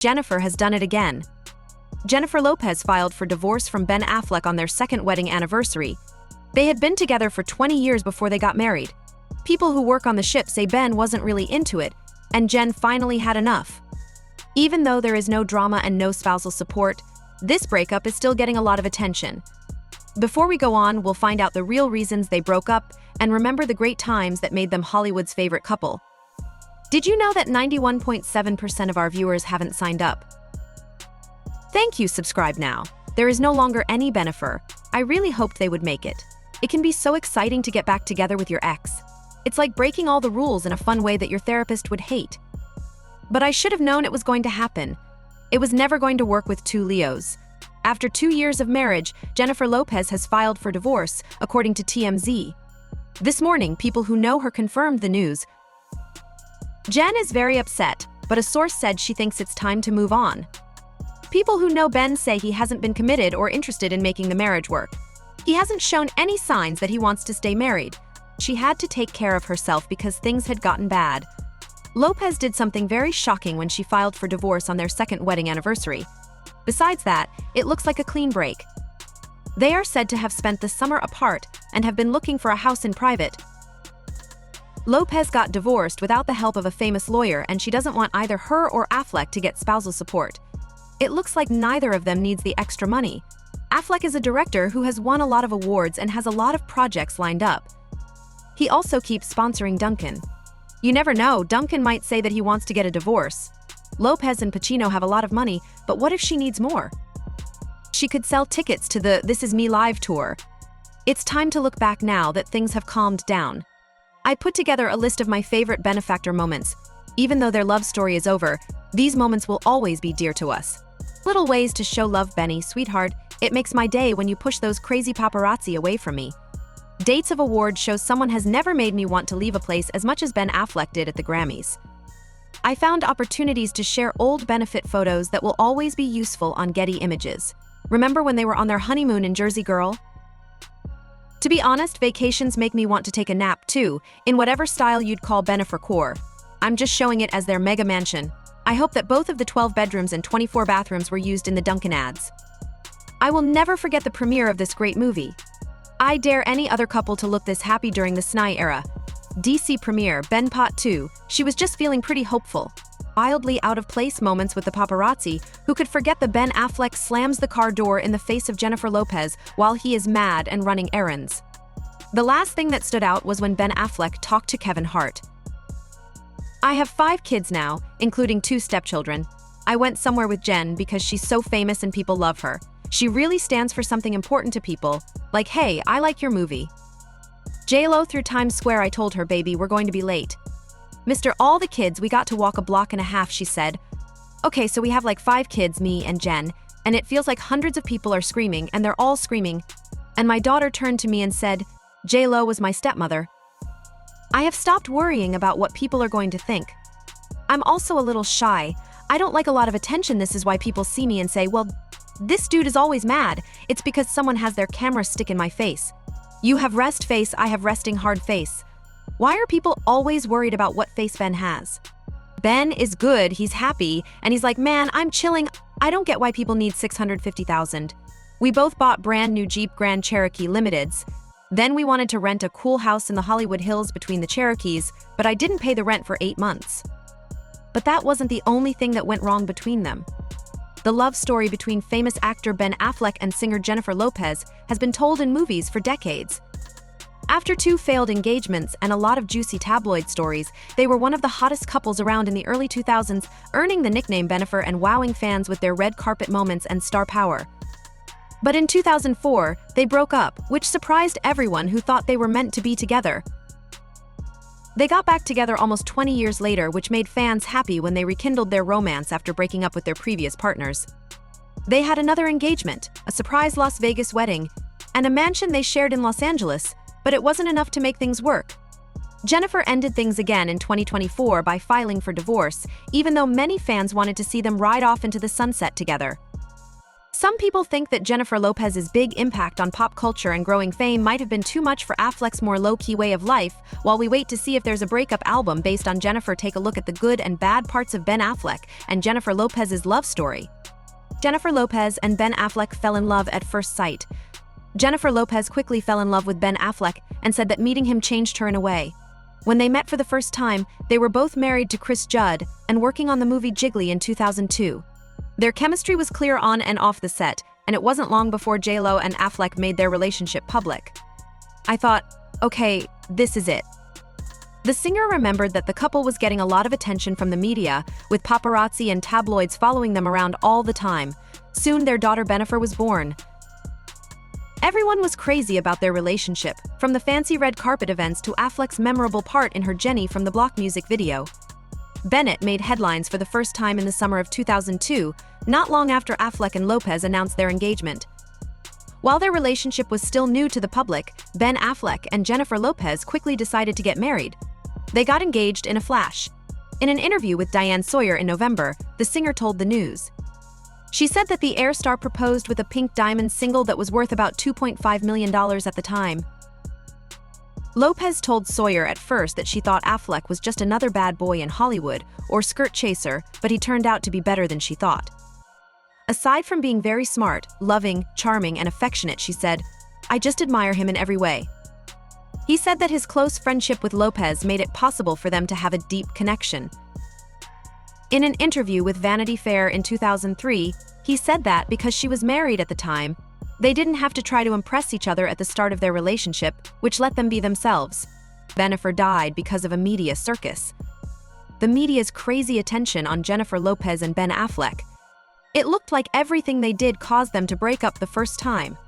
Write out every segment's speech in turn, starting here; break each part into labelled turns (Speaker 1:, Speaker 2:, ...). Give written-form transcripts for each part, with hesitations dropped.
Speaker 1: Bennifer has done it again. Jennifer Lopez filed for divorce from Ben Affleck on their second wedding anniversary. They had been together for 20 years before they got married. People who work on the ship say Ben wasn't really into it, and Jen finally had enough. Even though there is no drama and no spousal support, this breakup is still getting a lot of attention. Before we go on, we'll find out the real reasons they broke up and remember the great times that made them Hollywood's favorite couple. Did you know that 91.7% of our viewers haven't signed up? Thank you, subscribe now. There is no longer any Bennifer. I really hoped they would make it. It can be so exciting to get back together with your ex. It's like breaking all the rules in a fun way that your therapist would hate. But I should have known it was going to happen. It was never going to work with two Leos. After 2 years of marriage, Jennifer Lopez has filed for divorce, according to TMZ. This morning, people who know her confirmed the news. Jen is very upset, but a source said she thinks it's time to move on. People who know Ben say he hasn't been committed or interested in making the marriage work. He hasn't shown any signs that he wants to stay married. She had to take care of herself because things had gotten bad. Lopez did something very shocking when she filed for divorce on their second wedding anniversary. Besides that, it looks like a clean break. They are said to have spent the summer apart and have been looking for a house in private. Lopez got divorced without the help of a famous lawyer, and she doesn't want either her or Affleck to get spousal support. It looks like neither of them needs the extra money. Affleck is a director who has won a lot of awards and has a lot of projects lined up. He also keeps sponsoring Dunkin'. You never know, Dunkin' might say that he wants to get a divorce. Lopez and Pacino have a lot of money, but what if she needs more? She could sell tickets to the This Is Me live tour. It's time to look back now that things have calmed down. I put together a list of my favorite benefactor moments. Even though their love story is over, these moments will always be dear to us. Little ways to show love. Benny, sweetheart, it makes my day when you push those crazy paparazzi away from me. Dates of awards shows someone has never made me want to leave a place as much as Ben Affleck did at the Grammys. I found opportunities to share old benefit photos that will always be useful on Getty Images. Remember when they were on their honeymoon in Jersey Girl? To be honest, vacations make me want to take a nap too, in whatever style you'd call Bennifer core. I'm just showing it as their mega mansion. I hope that both of the 12 bedrooms and 24 bathrooms were used in the Dunkin' ads. I will never forget the premiere of this great movie. I dare any other couple to look this happy during the SNI era. DC premiere, Ben Pot 2, she was just feeling pretty hopeful. Wildly out-of-place moments with the paparazzi, who could forget that Ben Affleck slams the car door in the face of Jennifer Lopez while he is mad and running errands. The last thing that stood out was when Ben Affleck talked to Kevin Hart. I have 5 kids now, including 2 stepchildren. I went somewhere with Jen because she's so famous and people love her. She really stands for something important to people, like, hey, I like your movie. J-Lo through Times Square. I told her, baby, we're going to be late. Mr. All the kids, we got to walk a block and a half, she said. Okay, so we have like 5 kids, me and Jen, and it feels like hundreds of people are screaming, and they're all screaming. And my daughter turned to me and said, J-Lo was my stepmother. I have stopped worrying about what people are going to think. I'm also a little shy. I don't like a lot of attention. This is why people see me and say, well, this dude is always mad. It's because someone has their camera stick in my face. You have rest face, I have resting hard face. Why are people always worried about what face Ben has? Ben is good, he's happy, and he's like, man, I'm chilling. I don't get why people need $650,000. We both bought brand new Jeep Grand Cherokee Limiteds. Then we wanted to rent a cool house in the Hollywood Hills between the Cherokees, but I didn't pay the rent for 8 months. But that wasn't the only thing that went wrong between them. The love story between famous actor Ben Affleck and singer Jennifer Lopez has been told in movies for decades. After 2 failed engagements and a lot of juicy tabloid stories, they were one of the hottest couples around in the early 2000s, earning the nickname Bennifer and wowing fans with their red carpet moments and star power. But in 2004, they broke up, which surprised everyone who thought they were meant to be together. They got back together almost 20 years later, which made fans happy when they rekindled their romance after breaking up with their previous partners. They had another engagement, a surprise Las Vegas wedding, and a mansion they shared in Los Angeles, but it wasn't enough to make things work. Jennifer ended things again in 2024 by filing for divorce, even though many fans wanted to see them ride off into the sunset together. Some people think that Jennifer Lopez's big impact on pop culture and growing fame might have been too much for Affleck's more low-key way of life. While we wait to see if there's a breakup album based on Jennifer, take a look at the good and bad parts of Ben Affleck and Jennifer Lopez's love story. Jennifer Lopez and Ben Affleck fell in love at first sight. Jennifer Lopez quickly fell in love with Ben Affleck and said that meeting him changed her in a way. When they met for the first time, they were both married to Chris Judd and working on the movie Jiggly in 2002. Their chemistry was clear on and off the set, and it wasn't long before J.Lo and Affleck made their relationship public. I thought, okay, this is it. The singer remembered that the couple was getting a lot of attention from the media, with paparazzi and tabloids following them around all the time. Soon their daughter Bennifer was born. Everyone was crazy about their relationship, from the fancy red carpet events to Affleck's memorable part in her Jenny from the Block music video. Bennett made headlines for the first time in the summer of 2002, not long after Affleck and Lopez announced their engagement. While their relationship was still new to the public, Ben Affleck and Jennifer Lopez quickly decided to get married. They got engaged in a flash. In an interview with Diane Sawyer in November, the singer told the news. She said that the Air star proposed with a pink diamond single that was worth about $2.5 million at the time. Lopez told Sawyer at first that she thought Affleck was just another bad boy in Hollywood or skirt chaser, but he turned out to be better than she thought. Aside from being very smart, loving, charming, and affectionate, she said, "I just admire him in every way." He said that his close friendship with Lopez made it possible for them to have a deep connection. In an interview with Vanity Fair in 2003, he said that because she was married at the time, they didn't have to try to impress each other at the start of their relationship, which let them be themselves. Bennifer died because of a media circus. The media's crazy attention on Jennifer Lopez and Ben Affleck. It looked like everything they did caused them to break up the first time.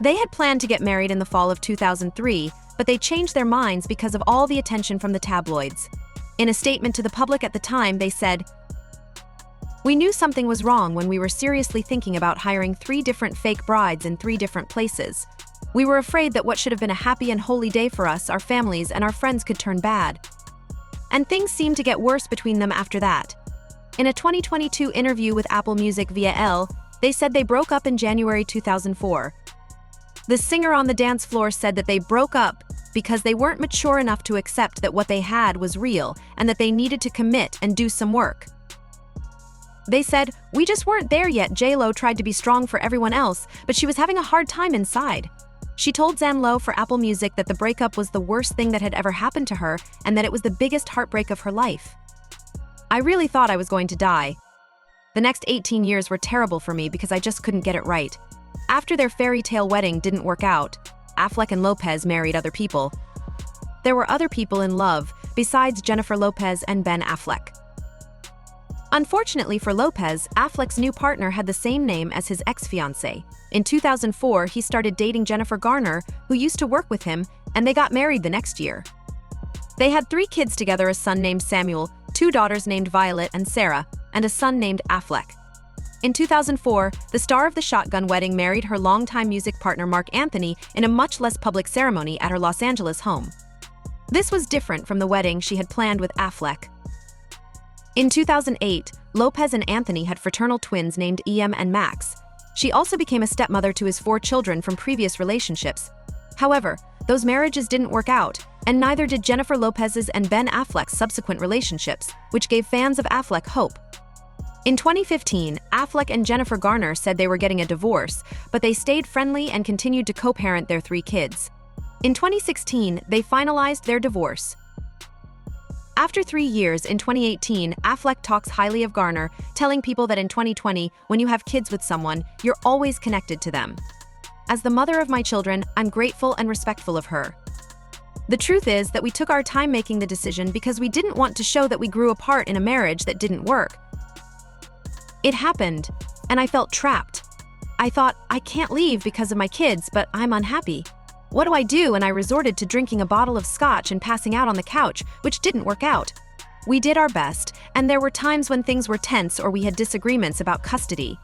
Speaker 1: They had planned to get married in the fall of 2003, but they changed their minds because of all the attention from the tabloids. In a statement to the public at the time, they said, "We knew something was wrong when we were seriously thinking about hiring 3 different fake brides in 3 different places. We were afraid that what should have been a happy and holy day for us, our families, and our friends could turn bad." And things seemed to get worse between them after that. In a 2022 interview with Apple Music via Elle, they said they broke up in January 2004. The singer on the dance floor said that they broke up because they weren't mature enough to accept that what they had was real and that they needed to commit and do some work. They said, "We just weren't there yet. J.Lo tried to be strong for everyone else, but she was having a hard time inside." She told Zan-Lo for Apple Music that the breakup was the worst thing that had ever happened to her and that it was the biggest heartbreak of her life. "I really thought I was going to die. The next 18 years were terrible for me because I just couldn't get it right. After their fairy tale wedding didn't work out, Affleck and Lopez married other people. There were other people in love besides Jennifer Lopez and Ben Affleck." Unfortunately for Lopez, Affleck's new partner had the same name as his ex-fiancée. In 2004, he started dating Jennifer Garner, who used to work with him, and they got married the next year. They had 3 kids together: a son named Samuel, 2 daughters named Violet and Sarah, and a son named Affleck. In 2004, the star of the shotgun wedding married her longtime music partner Mark Anthony in a much less public ceremony at her Los Angeles home. This was different from the wedding she had planned with Affleck. In 2008, Lopez and Anthony had fraternal twins named Em and Max. She also became a stepmother to his 4 children from previous relationships. However, those marriages didn't work out, and neither did Jennifer Lopez's and Ben Affleck's subsequent relationships, which gave fans of Affleck hope. In 2015, Affleck and Jennifer Garner said they were getting a divorce, but they stayed friendly and continued to co-parent their 3 kids. In 2016, they finalized their divorce. After 3 years, in 2018, Affleck talks highly of Garner, telling people that in 2020, when you have kids with someone, you're always connected to them. "As the mother of my children, I'm grateful and respectful of her. The truth is that we took our time making the decision because we didn't want to show that we grew apart in a marriage that didn't work. It happened, and I felt trapped. I thought, I can't leave because of my kids, but I'm unhappy. What do I do?" And I resorted to drinking a bottle of scotch and passing out on the couch, which didn't work out. We did our best, and there were times when things were tense or we had disagreements about custody.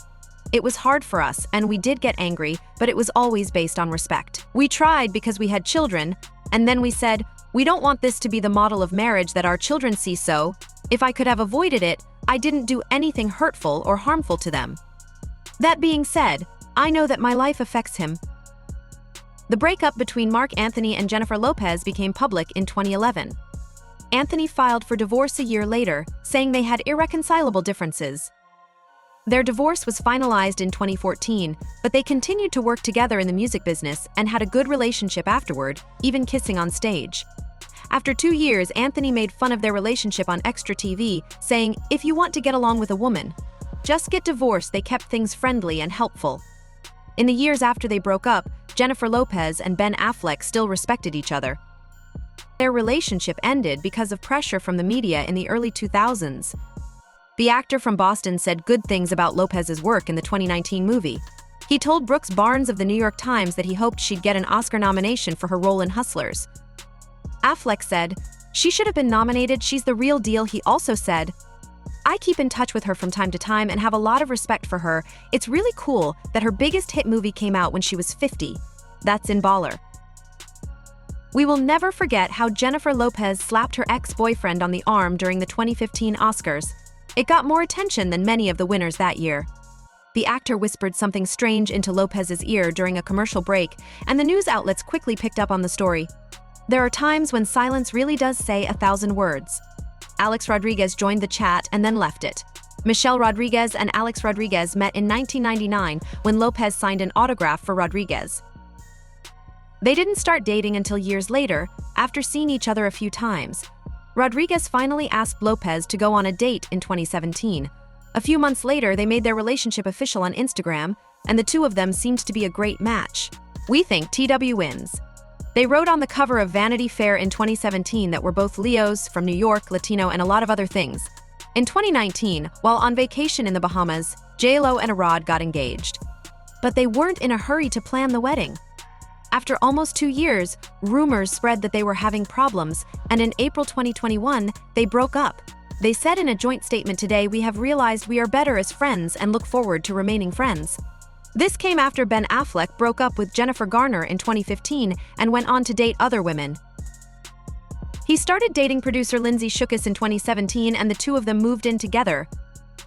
Speaker 1: It was hard for us, and we did get angry, but it was always based on respect. We tried because we had children, and then we said, we don't want this to be the model of marriage that our children see, so if I could have avoided it, I didn't do anything hurtful or harmful to them. That being said, I know that my life affects him. The breakup between Marc Anthony and Jennifer Lopez became public in 2011. Anthony filed for divorce a year later, saying they had irreconcilable differences. Their divorce was finalized in 2014, but they continued to work together in the music business and had a good relationship afterward, even kissing on stage. After 2 years, Anthony made fun of their relationship on Extra TV, saying, "If you want to get along with a woman, just get divorced." They kept things friendly and helpful. In the years after they broke up, Jennifer Lopez and Ben Affleck still respected each other. Their relationship ended because of pressure from the media in the early 2000s. The actor from Boston said good things about Lopez's work in the 2019 movie. He told Brooks Barnes of the New York Times that he hoped she'd get an Oscar nomination for her role in Hustlers. Affleck said, "She should have been nominated, she's the real deal." He also said, "I keep in touch with her from time to time and have a lot of respect for her. It's really cool that her biggest hit movie came out when she was 50. That's in Baller." We will never forget how Jennifer Lopez slapped her ex-boyfriend on the arm during the 2015 Oscars. It got more attention than many of the winners that year. The actor whispered something strange into Lopez's ear during a commercial break, and the news outlets quickly picked up on the story. There are times when silence really does say 1,000 words. Alex Rodriguez joined the chat and then left it. Michelle Rodriguez and Alex Rodriguez met in 1999 when Lopez signed an autograph for Rodriguez. They didn't start dating until years later, after seeing each other a few times. Rodriguez finally asked Lopez to go on a date in 2017. A few months later, they made their relationship official on Instagram, and the two of them seemed to be a great match. "We think TW wins." They wrote on the cover of Vanity Fair in 2017 that we're both Leos, from New York, Latino, and a lot of other things. In 2019, while on vacation in the Bahamas, J.Lo and Arad got engaged. But they weren't in a hurry to plan the wedding. After almost 2 years, rumors spread that they were having problems, and in April 2021, they broke up. They said in a joint statement today, "We have realized we are better as friends and look forward to remaining friends." This came after Ben Affleck broke up with Jennifer Garner in 2015 and went on to date other women. He started dating producer Lindsay Shookus in 2017, and the two of them moved in together.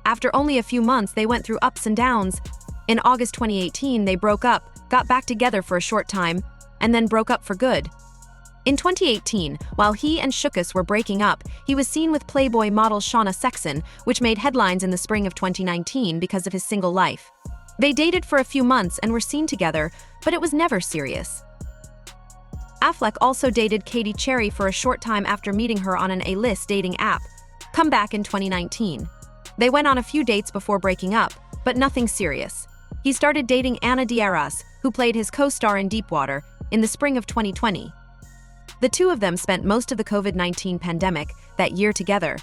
Speaker 1: After only a few months, they went through ups and downs. In August 2018, they broke up, got back together for a short time, and then broke up for good. In 2018, while he and Shookus were breaking up, he was seen with Playboy model Shauna Sexton, which made headlines in the spring of 2019 because of his single life. They dated for a few months and were seen together, but it was never serious. Affleck also dated Katy Cherry for a short time after meeting her on an A-list dating app, Come Back in 2019. They went on a few dates before breaking up, but nothing serious. He started dating Ana de Armas, who played his co-star in Deepwater, in the spring of 2020. The two of them spent most of the COVID-19 pandemic that year together.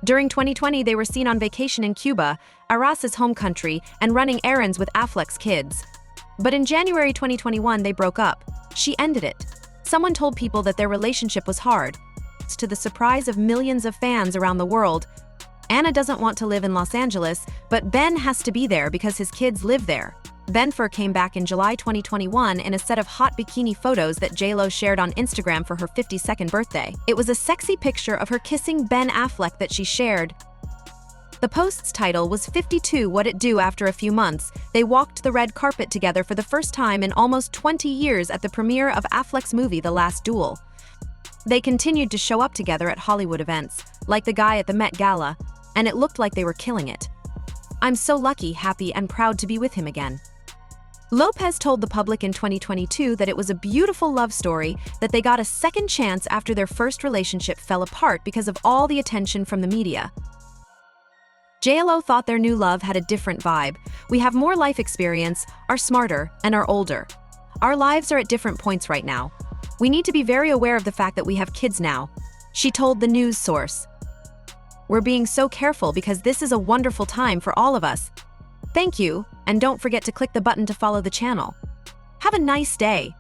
Speaker 1: During 2020, they were seen on vacation in Cuba, Aras's home country, and running errands with Affleck's kids. But in January 2021, they broke up. She ended it. Someone told people that their relationship was hard. To the surprise of millions of fans around the world, Ana doesn't want to live in Los Angeles, but Ben has to be there because his kids live there. Bennifer came back in July 2021 in a set of hot bikini photos that J.Lo shared on Instagram for her 52nd birthday. It was a sexy picture of her kissing Ben Affleck that she shared. The post's title was 52 What It Do. After a few months, they walked the red carpet together for the first time in almost 20 years at the premiere of Affleck's movie The Last Duel. They continued to show up together at Hollywood events, like the guy at the Met Gala, and it looked like they were killing it. "I'm so lucky, happy, and proud to be with him again." Lopez told the public in 2022 that it was a beautiful love story, that they got a second chance after their first relationship fell apart because of all the attention from the media. J.Lo thought their new love had a different vibe. "We have more life experience, are smarter, and are older. Our lives are at different points right now. We need to be very aware of the fact that we have kids now," she told the news source. "We're being so careful because this is a wonderful time for all of us. Thank you, and don't forget to click the button to follow the channel. Have a nice day."